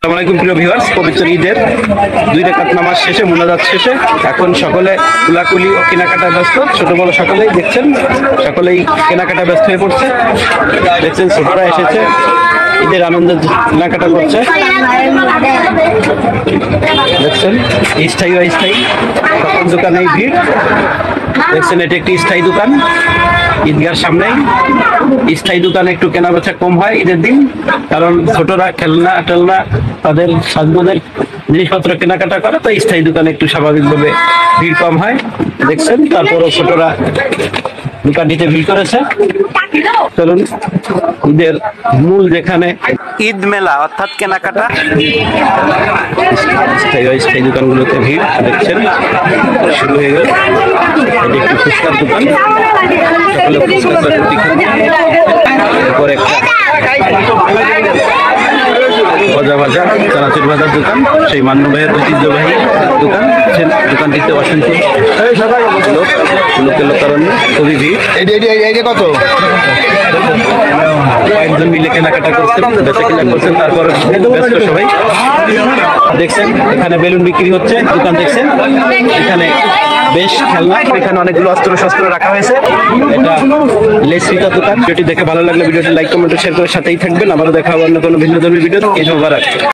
আসসালামু আলাইকুম প্রিয় ভিউয়ার্স, পবিত্র ঈদের 2 রাকাত নামাজ শেষে মুনাজাত শেষে এখন সকলে কুলাকুলি ও কেনাকাটায় ব্যস্ত। ছোট বড় সকলেই দেখছেন, সকলেই কেনাকাটা ব্যস্ত হয়ে পড়ছে। দেখছেন ছোটরা এসেছে ঈদের আনন্দের কেনাকাটা করছে। দেখছেন স্থায়ী অস্থায়ী সকল দোকানেই ভিড়। দেখছেন এটি একটি স্থায়ী দোকান, ঈদগার সামনেই। স্থায়ী দোকানে একটু কেনা বেচা কম হয় ঈদের দিন, কারণ ছোটরা খেলনা টেলনা তাদের সাজগোজের জিনিসপত্র কেনাকাটা করে, তো স্থায়ী দোকানে একটু স্বাভাবিকভাবে ভিড় কম হয়। দেখছেন তারপরও ছোটরা দোকানটিতে ভিড় করেছে। চলুন ঈদের মূল যেখানে ঈদ মেলা অর্থাৎ কেনাকাটা, স্থায়ী দোকানগুলোতে ভিড় দেখছেন শুরু হয়ে গেল। এটি একটি ফুচকার দোকান, সকলে ফুচকা চটপটি খান। এরপর একটা ভাজা ভাজা চানাচুর ভাজার দোকান, সেই মান্য ভাইয়ের ঐতিহ্যবাহী দোকান। দোকানটিতে অসংখ্য লোকের লোকারণ্য, খুবই ভিড়। কত কয়েকজন মিলে কেনাকাটা করছেন, বেচা কেনা করছেন, তারপর ব্যস্ত সবাই। দেখছেন এখানে বেলুন বিক্রি হচ্ছে, দোকান দেখছেন এখানে বেশ খেলনা, এখানে অনেকগুলো অস্ত্র শস্ত্র রাখা হয়েছে। এটা লেসফিতার দোকান। ভিডিওটি দেখে ভালো লাগলে ভিডিওটি লাইক কমেন্ট শেয়ার করে সাথেই থাকবেন। আবারও দেখা হবে অন্য কোনো ভিন্ন ধর্মী ভিডিও। ঈদ মোবারক।